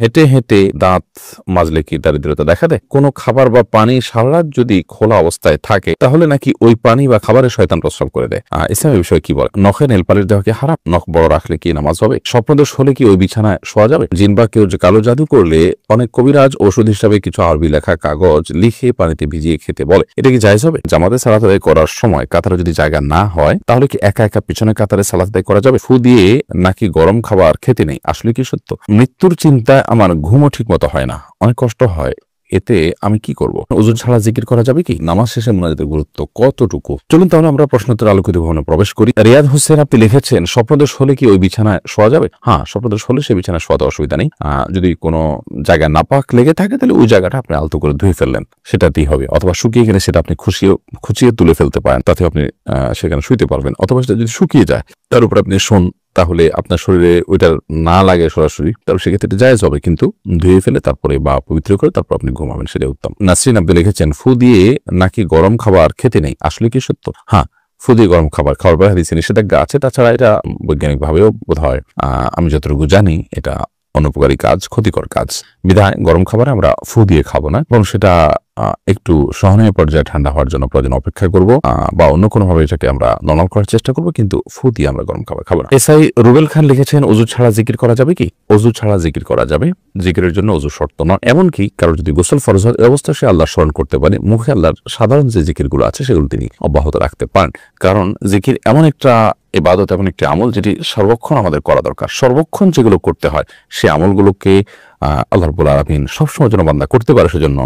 হেঁটে হেঁটে দাঁত মাজলে কি দারিদ্রতা দেখা দেয়? কোনো খাবার বা পানি সারা রাত যদি খোলা অবস্থায় থাকে তাহলে নাকি ওই পানি বা খাবারে শয়তান প্রস্রাব করে দেয়। ইসলামের বিষয়ে কি বলে? নখে নেল পালিশ দেওয়া কি হারাম? নখ বড় রাখলে কি নামাজ হবে? স্বপ্নদোষ হলে কি ওই বিছানায় শোয়া যাবে? জিন বা কেউ যে কালো জাদু করলে অনেক কবিরাজ ওষুধ হিসাবে কিছু আরবি লেখা কাগজ লিখে পানিতে ভিজিয়ে খেতে বলে, এটা কি জায়েজ হবে? জামাতে সালাত আদায় করার সময় কাতারে যদি জায়গা না হয় তাহলে কি একা একা পিছনে কাতারে সালাত আদায় করা যাবে? ফু দিয়ে নাকি গরম খাবার খেতে নেই, আসলে কি সত্য? মৃত্যুর চিন্তায় আমার ঘুমও ঠিক মতো হয় না, অনেক কষ্ট হয়, এতে আমি কি করব? ওযু ছাড়া জিকির করা যাবে কি? নামাজ শেষে মুনাজাতের গুরুত্ব কতটুকু? চলুন তাহলে আমরা প্রশ্নোত্তর আলোকিত ভবনে প্রবেশ করি। রিয়াদ হোসেন আপনি লিখেছেন, স্বপ্নদোষ হলে কি ওই বিছানায় শোয়া যাবে? হ্যাঁ, স্বপ্নদোষ হলে সেই বিছানায় শোয়াতে অসুবিধা নেই। যদি কোনো জায়গায় নাপাক লেগে থাকে তাহলে ওই জায়গাটা আপনি আলতো করে ধুয়ে ফেললেন, সেটাতেই হবে। অথবা শুকিয়ে গেলে সেটা আপনি খুঁচিয়ে তুলে ফেলতে পারেন, তাতে আপনি সেখানে শুইতে পারবেন। অথবা সেটা যদি শুকিয়ে যায় তার উপর আপনি শোন, তাহলে আপনার শরীরে ওইটা না লাগে সরাসরি, তাহলে সেক্ষেত্রে জায়েজ হবে, কিন্তু ধুয়ে ফেলে তারপরে বা পবিত্র করে তারপর আপনি ঘুমাবেন, সেটা উত্তম। নাসরিন আপনি লিখেছেন, ফু দিয়ে নাকি গরম খাবার খেতে নেই, আসলে কি সত্য? হ্যাঁ, ফু দিয়ে গরম খাবার খাওয়ার পরে হাদিসে নিষেধাজ্ঞা আছে। তাছাড়া এটা বৈজ্ঞানিক ভাবেও বোধ হয়, আমি যতটুকু জানি এটা অনুপকারী কাজ, ক্ষতিকর কাজ। বিধায় গরম খাবার আমরা ফু দিয়ে খাবো না, এবং সেটা একটু সহনীয় পর্যায়ে ঠান্ডা হওয়ার জন্য প্রয়োজন অপেক্ষা করব, বা অন্য কোনো ভাবে এটাকে আমরা নরমাল করার চেষ্টা করব, কিন্তু ফু দিয়ে আমরা গরম খাবার খাবো না। এসআই রুবেল খান লিখেছেন, ওযু ছাড়া জিকির করা যাবে কি? ওযু ছাড়া জিকির করা যাবে, জিকিরের জন্য ওযু শর্ত নয়। এমনকি কারো যদি গোসল ফরজ হয় অবস্থা সে আল্লাহ স্মরণ করতে পারে, মুখে আল্লাহর সাধারণ যে জিকিরগুলো আছে সেগুলো তিনি অব্যাহত রাখতে পারেন। কারণ জিকির এমন একটা ইবাদত, এমন একটি আমল যেটি সর্বক্ষণ আমাদের করা দরকার। সর্বক্ষণ যেগুলো করতে হয় সে আমলগুলোকে আল্লাহ রাব্বুল আলামিন সবসময় যেন বান্দা করতে পারে, সেজন্য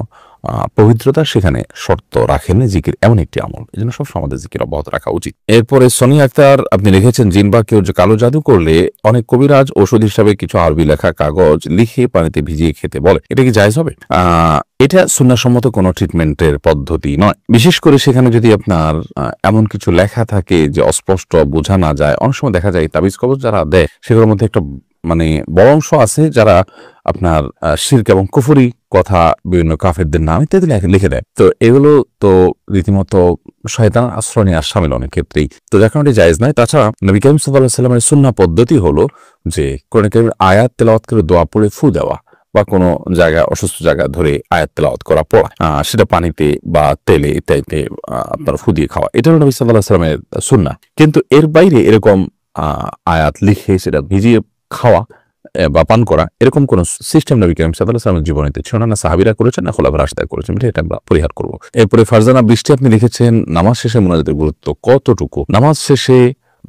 পবিত্রতা সেখানে শর্ত রাখেন। জিকির এমন একটি আমল, এই জন্য সবসময় আমাদের জিকির অব্যাহত রাখা উচিত। এরপরে সনি আক্তার আপনি লিখেছেন, জিন বা কেউ যে কালো জাদু করলে অনেক কবিরাজ ওষুধ হিসাবে কিছু আরবি লেখা কাগজ লিখে পানিতে ভিজিয়ে খেতে বলে, এটা কি জায়েজ হবে? এটা সুন্নাহসম্মত কোনো ট্রিটমেন্টের পদ্ধতি নয়। বিশেষ করে সেখানে যদি আপনার এমন কিছু লেখা থাকে যে অস্পষ্ট, বোঝা না যায়। অনেক সময় দেখা যায় তাবিজ কবজ যারা দেয় সেগুলোর মধ্যে একটা বড় অংশ আছে যারা আপনার শিরক এবং কুফরি কথা, বিভিন্ন কাফেরদের নাম ইত্যাদি লিখে দেয়। তো এগুলো তো রীতিমতো শয়তান আশ্রয় নেওয়ার শামিল অনেক ক্ষেত্রেই, তো যার কারণে জায়েজ নয়। তাছাড়া নবী করিম সাল্লাল্লাহু আলাইহি ওয়াসাল্লামের সুন্নাহ পদ্ধতি হলো যে কোরআন কারীমের আয়াত তেলাওয়াত করে দোয়া পড়ে ফু দেওয়া, বা কোনো জায়গায় অসুস্থ জায়গা ধরে আয়াত তেলাওয়াত করা পড়া, সেটা পানিতে বা তেলে ইত্যাদিতে আপনার ফু দিয়ে খাওয়া, এটা হলো নবী সাল্লাল্লাহু আলাইহি ওয়াসাল্লামের সুন্নাহ। কিন্তু এর বাইরে এরকম আয়াত লিখে সেটা ভিজিয়ে খাওয়া বা পান করা, এরকম কোন সিস্টেম নবী করিম সাল্লাল্লাহু আলাইহি ওয়াসাল্লামের জীবনীতে ছিল না, সাহাবীরা করেছেন না খোলাফায়ে রাশিদা করেছেন, এটা আমরা পরিহার করব। এরপরে ফারজানা বৃষ্টি আপনি লিখেছেন, নামাজ শেষে মুনাজাতের গুরুত্ব কতটুকু? নামাজ শেষে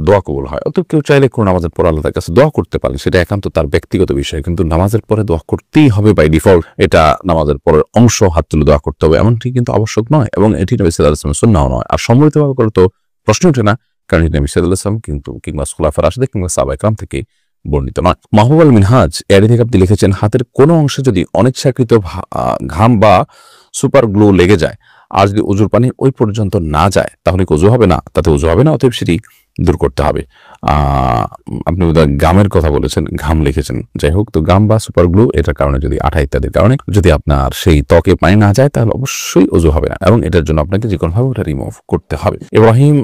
দোয়া কবুল হয়, অত কেউ চাইলে কোনো নামাজের পর আল্লাহর কাছে দোয়া করতে পারেন, সেটা একান্ত তার ব্যক্তিগত বিষয়, কিন্তু নামাজের পরে দোয়া করতেই হবে বাই ডিফল্ট, এটা নামাজের পরের অংশ, হাত তুলে দোয়া করতে হবে এমনটি কিন্তু আবশ্যক নয়, এবং এটি নবী সাল্লাল্লাহু আলাইহি ওয়াসাল্লামের সুন্নাহ নয়। আর সম্মিলিতভাবে করে তো প্রশ্ন ওঠে না, কারণ নবী সাল্লাল্লাহু আলাইহি ওয়াসাল্লাম কিন্তু কিংবা খোলাফায়ে রাশিদা কিংবা সাহাবায়ে কেরাম থেকে বর্ণিত নয়। মাহবুব আল মিনহাজ এর থেকে আপনি লিখেছেন, হাতের কোনো অংশে যদি অনিচ্ছাকৃত ঘাম বা সুপার গ্লু লেগে যায় আর যদি ওযুর পানি ওই পর্যন্ত না যায় তাহলে কি ওযু হবে না? তাতে ওযু হবে না, অতএব সেটি দূর করতে হবে। আপনি গামের কথা বলেছেন, ঘাম লিখেছেন, যাই হোক, তো গাম বা সুপার গ্লু এটার কারণে যদি আঠা ইত্যাদির কারণে যদি আপনার সেই ত্বকে পানি না যায় তাহলে অবশ্যই ওযু হবে না, এবং এটার জন্য আপনাকে যে কোনোভাবে ওটা রিমুভ করতে হবে। ইব্রাহিম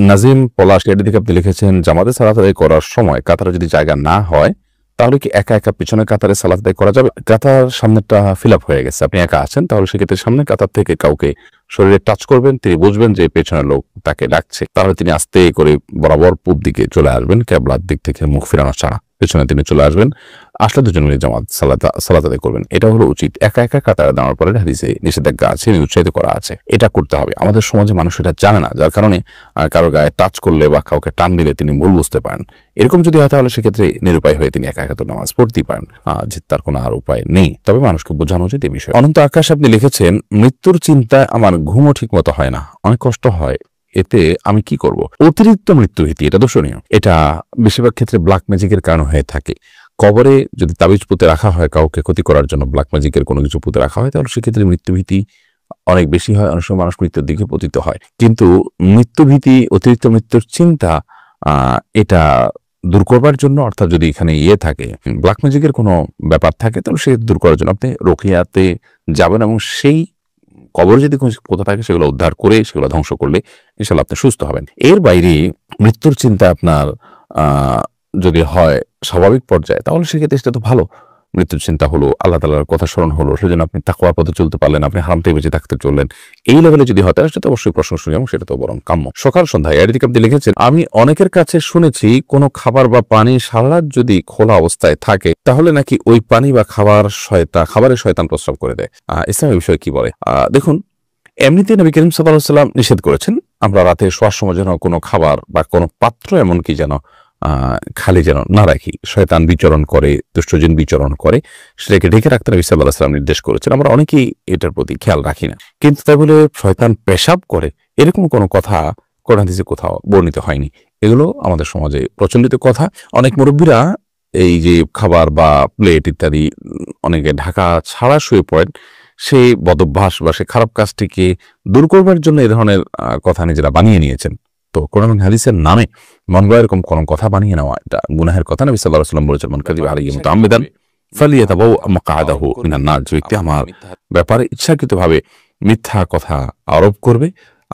নাজিম পলাশ এর দিকে আপনি লিখেছেন, জামাতে সালাত আদায় করার সময় কাতারে যদি জায়গা না হয় তাহলে কি একা একা পিছনে কাতারে সালাত আদায় করা যাবে? কাতার সামনেটা ফিল আপ হয়ে গেছে, আপনি একা আছেন, তাহলে সেক্ষেত্রে সামনে কাতার থেকে কাউকে শরীরে টাচ করবেন, তিনি বুঝবেন যে পেছনের লোক তাকে ডাকছে, তাহলে তিনি আস্তে করে বরাবর পূব দিকে চলে আসবেন, কিবলার দিক থেকে মুখ ফেরানো ছাড়া পেছনে তিনি চলে আসবেন, আসলে দুজন মিলে জামাত সালাত আদায় করবেন। এটা হলো উচিত। একা একা কাতারে দাঁড়ানোর পরে হাদিসে নিষেধাজ্ঞা আছে, উৎসাহিত করা আছে, এটা করতে হবে। আমাদের সমাজে মানুষ এটা জানে না, যার কারণে কারো গায়ে টাচ করলে বা কাউকে টান দিলে তিনি ভুল বুঝতে পারেন। এরকম যদি হয় তাহলে সেক্ষেত্রে নিরুপায় হয়ে তিনি একা একা তো নামাজ পড়তেই পারেন, যে তার কোনো আর উপায় নেই। তবে মানুষকে বোঝানো উচিত এই বিষয়ে। অনন্ত আকাশ আপনি লিখেছেন, মৃত্যুর চিন্তায় আমার ঘুমও ঠিক মতো হয় না, অনেক কষ্ট হয়, এতে আমি কি করব? অতিরিক্ত মৃত্যুভীতি, এটা দর্শনীয়। এটা বেশিরভাগ ক্ষেত্রে ব্ল্যাক ম্যাজিকের কারণে হয়ে থাকে। কবরে যদি তাবিজ পুঁতে রাখা হয় কাউকে ক্ষতি করার জন্য, ব্ল্যাক ম্যাজিকের কোনো কিছু পুঁতে রাখা হয়, তাহলে সেক্ষেত্রে মৃত্যুভীতি অনেক বেশি হয়, অনেক সময় মানুষ মৃত্যুর দিকে পতিত হয়। কিন্তু মৃত্যুভীতি, অতিরিক্ত মৃত্যুর চিন্তা, এটা দূর করবার জন্য, অর্থাৎ যদি এখানে থাকে ব্ল্যাক ম্যাজিকের কোনো ব্যাপার থাকে, তাহলে সে দূর করার জন্য আপনি রুকিয়াতে যাবেন, এবং সেই কবরে যদি কোথা থাকে সেগুলো উদ্ধার করে সেগুলো ধ্বংস করলে ইনশাআল্লাহ আপনি সুস্থ হবেন। এর বাইরে মৃত্যুর চিন্তা আপনার যদি হয় স্বাভাবিক পর্যায়ে, তাহলে সেক্ষেত্রে সেটা তো ভালো, মৃত্যুর চিন্তা হলো, আল্লাহ তাআলার কথা স্মরণ হলো, সেজন্য আপনি তাকওয়ার পথে চলতে পারলেন, আপনি হারাম থেকে বেঁচে থাকতে চললেন, এই লেভেলে যদি হয় তাহলে সেটা অবশ্যই প্রশংসনীয় এবং সেটা তো বরং কাম্য। সকাল সন্ধ্যায় এদিকে আপনি লিখেছেন, আমি অনেকের কাছে শুনেছি কোনো খাবার বা পানি সারা রাত যদি খোলা অবস্থায় থাকে তাহলে নাকি ওই পানি বা খাবারের শয়তান প্রস্রাব করে দেয়। ইসলামের বিষয়ে কি বলে? দেখুন, এমনিতে নবী করিম সাল্লাল্লাহু আলাইহি ওয়াসাল্লাম নিষেধ করেছেন আমরা রাতে শোয়ার সময় যেন কোনো খাবার বা কোনো পাত্র এমনকি যেন খালি যেন না রাখি। শয়তান বিচরণ করে, দুষ্টজিন বিচরণ করে, সেটাকে ঢেকে রাখতে নবী সাল্লাল্লাহু আলাইহি ওয়াসাল্লাম নির্দেশ করেছেন। আমরা অনেকেই এটার প্রতি খেয়াল রাখি না, কিন্তু তাই বলে শয়তান পেশাব করে এরকম কোনো কথা কোরআন হাদিসে কোথাও বর্ণিত হয়নি। এগুলো আমাদের সমাজে প্রচলিত কথা। অনেক মুরব্বীরা এই যে খাবার বা প্লেট ইত্যাদি অনেকে ঢাকা ছাড়া শুয়ে পড়েন, সেই বদভ্যাস বা সে খারাপ কাজটিকে দূর করবার জন্য এ ধরনের কথা নিজেরা বানিয়ে নিয়েছেন। তো কোরআন হাদিসের নামে মন গড়া এরকম কোন কথা বানিয়ে নেওয়া এটা গুনাহের কথা। নবী সাল্লাল্লাহু আলাইহি ওয়াসাল্লাম বলেছেন, মান কাযিবা আলাইহি মুতাআম্মিদান ফালিয়াতাবাওয়া মাকআদাহু মিনান নার। যে ব্যক্তি আমার ব্যাপারে ইচ্ছাকৃতভাবে মিথ্যা কথা আরোপ করবে,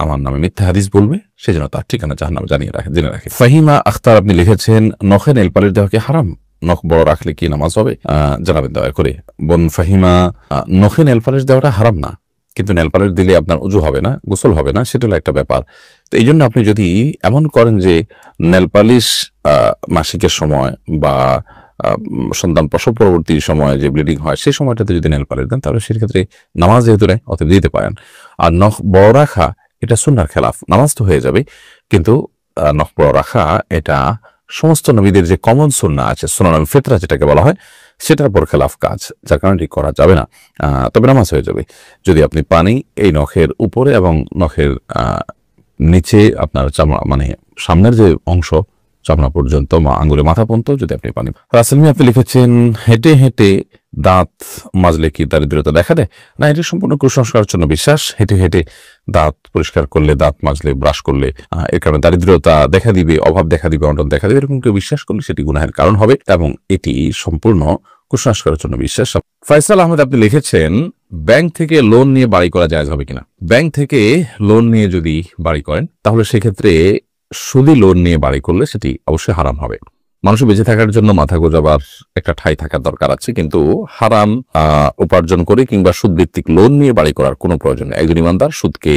আমার নামে মিথ্যা হাদিস বলবে, সেজন্য তার ঠিকানা জাহান্নামে জেনে রাখে। ফাহিমা আখতার আপনি লিখেছেন, নখে নেল পালিশ দেওয়া কি হারাম? নখ বড় রাখলে কি নামাজ হবে? জানাবেন দয়া করে। বোন ফাহিমা, নখে নেল পালিশ দেওয়াটা হারাম না, কিন্তু নেল পালিশ দিলে আপনার উজু হবে না, গোসল হবে না, সেটা হলো একটা ব্যাপার। তো এই জন্য আপনি যদি এমন করেন যে নেল পালিশ মাসিকের সময় বা সন্তান প্রসব পরবর্তী সময় যে ব্লিডিং হয় সেই সময়টাতে যদি নেল পালিশ দেন তাহলে সেক্ষেত্রে নামাজ যেহেতু নেই অতএব দিতে পারেন। আর নখ বড় রাখা এটা সুন্নাহর খেলাফ, নামাজ তো হয়ে যাবে, কিন্তু নখ বড় রাখা এটা সমস্ত নবীদের যে কমন সুন্নাহ আছে, সুনান ফিতরা যেটাকে বলা হয়, সেটার পর খেলাফ কাজ, যার কারণে ঠিক করা যাবে না। তবে নামাজ হয়ে যাবে যদি আপনি পানি এই নখের উপরে এবং নখের নিচে আপনার চামড়া মানে সামনের যে অংশ চামড়া পর্যন্ত আঙ্গুলের মাথা পর্যন্ত যদি আপনি পানি। রাসেলমি আপনি লিখেছেন, হেঁটে হেঁটে দাঁত মাজলে কি দারিদ্রতা দেখা দেয়? না, এটা সম্পূর্ণ কুসংস্কারের জন্য বিশ্বাস। হেঁটে হেঁটে দাঁত পরিষ্কার করলে, দাঁত মাজলে, ব্রাশ করলে এর কারণে দারিদ্রতা দেখা দিবে, অভাব দেখা দিবে, অনটন দেখা দিবে, এরকম কেউ বিশ্বাস করলে সেটি গুনাহের কারণ হবে এবং এটি সম্পূর্ণ কুসংস্কারের জন্য বিশ্বাস। ফয়সাল আহমেদ আপনি লিখেছেন, ব্যাংক থেকে লোন নিয়ে বাড়ি করা জায়েজ হবে কিনা? ব্যাংক থেকে লোন নিয়ে যদি বাড়ি করেন তাহলে সেক্ষেত্রে সুদি লোন নিয়ে বাড়ি করলে সেটি অবশ্যই হারাম হবে। মানুষের বেঁচে থাকার জন্য মাথা গোজাবার একটা ঠাঁই থাকার দরকার আছে, কিন্তু হারাম উপার্জন করে কিংবা সুদভিত্তিক লোন নিয়ে বাড়ি করার কোনো প্রয়োজন নেই। একজন ইমানদার সুদকে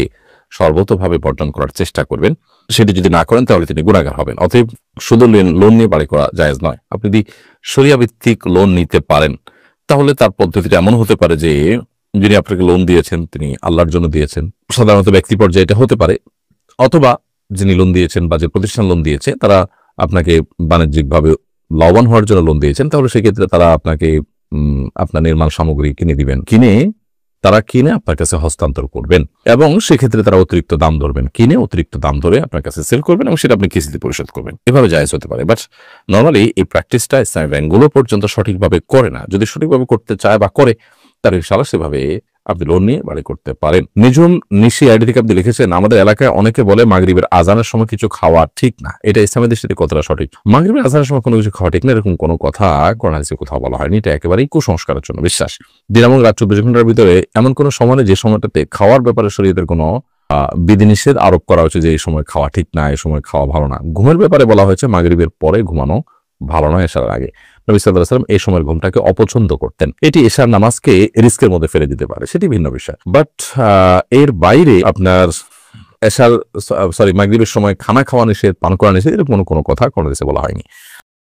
সর্বতভাবে বর্জন করার চেষ্টা করবেন, সেটি যদি না করেন তাহলে তিনি গুনাহগার হবেন। অতএব শুধু লোন নিয়ে বাড়ি করা জায়েজ নয়। আপনি যদি শরিয়া ভিত্তিক লোন নিতে পারেন তাহলে তার পদ্ধতিটা এমন হতে পারে যে যিনি আপনাকে লোন দিয়েছেন তিনি আল্লাহর জন্য দিয়েছেন, সাধারণত ব্যক্তি পর্যায়ে এটা হতে পারে, অথবা যিনি লোন দিয়েছেন বা যে প্রতিষ্ঠান লোন দিয়েছে তারা আপনাকে বাণিজ্যিকভাবে লাভবান হওয়ার জন্য লোন দিয়েছেন, তাহলে সেক্ষেত্রে তারা আপনাকে আপনার নির্মাণ সামগ্রী কিনে দিবেন, তারা কিনে আপনার কাছে হস্তান্তর করবেন এবং সেক্ষেত্রে তারা অতিরিক্ত দাম ধরবেন, কিনে অতিরিক্ত দাম ধরে আপনার কাছে সেল করবেন এবং সেটা আপনি কিস্তিতে পরিশোধ করবেন। এভাবে জায়েজ হতে পারে, বাট নর্মালি এই প্র্যাকটিসটা ইসলামী ব্যাংকগুলো পর্যন্ত সঠিকভাবে করে না। যদি সঠিকভাবে করতে চায় বা করে তার ইনশাআল্লাহ সেভাবে আপনি লোন নিয়ে বাড়ি করতে পারেন। নিজুম নিশি আইডি থেকে আপনি লিখেছেন, আমাদের এলাকায় অনেকে বলে মাগরিবের আজানের সময় কিছু খাওয়া ঠিক না, এটা ইসলামের দৃষ্টিতে কতটা সঠিক? মাগরিবের আজানের সময় কোনো কিছু খাওয়া ঠিক না এরকম কোনো কথা কোরআন হাদিসে কোথাও বলা হয়নি। এটা একেবারেই কুসংস্কারের জন্য বিশ্বাস। দিন এবং রাত 24 ঘন্টার ভিতরে এমন কোনো সময় যে সময়টাতে খাওয়ার ব্যাপারে শরীয়তের কোনো বিধিনিষেধ আরোপ করা হয়েছে যে এই সময় খাওয়া ঠিক না, এই সময় খাওয়া ভালো না। ঘুমের ব্যাপারে বলা হয়েছে মাগরিবের পরে ঘুমানো ভালো নয়, এশার আগে। নবী সাল্লাল্লাহু আলাইহি ওয়াসাল্লাম এই সময়ের ঘুমটাকে অপছন্দ করতেন। এটি এশার নামাজকে রিস্কের মধ্যে ফেলে দিতে পারে, সেটি ভিন্ন বিষয়। বাট এর বাইরে আপনার মাগরিবের সময় খানা খাওয়া নিষেধ, পান করা নিষেধ, এরকম কোনো কথা কোন দেশে বলা হয়নি।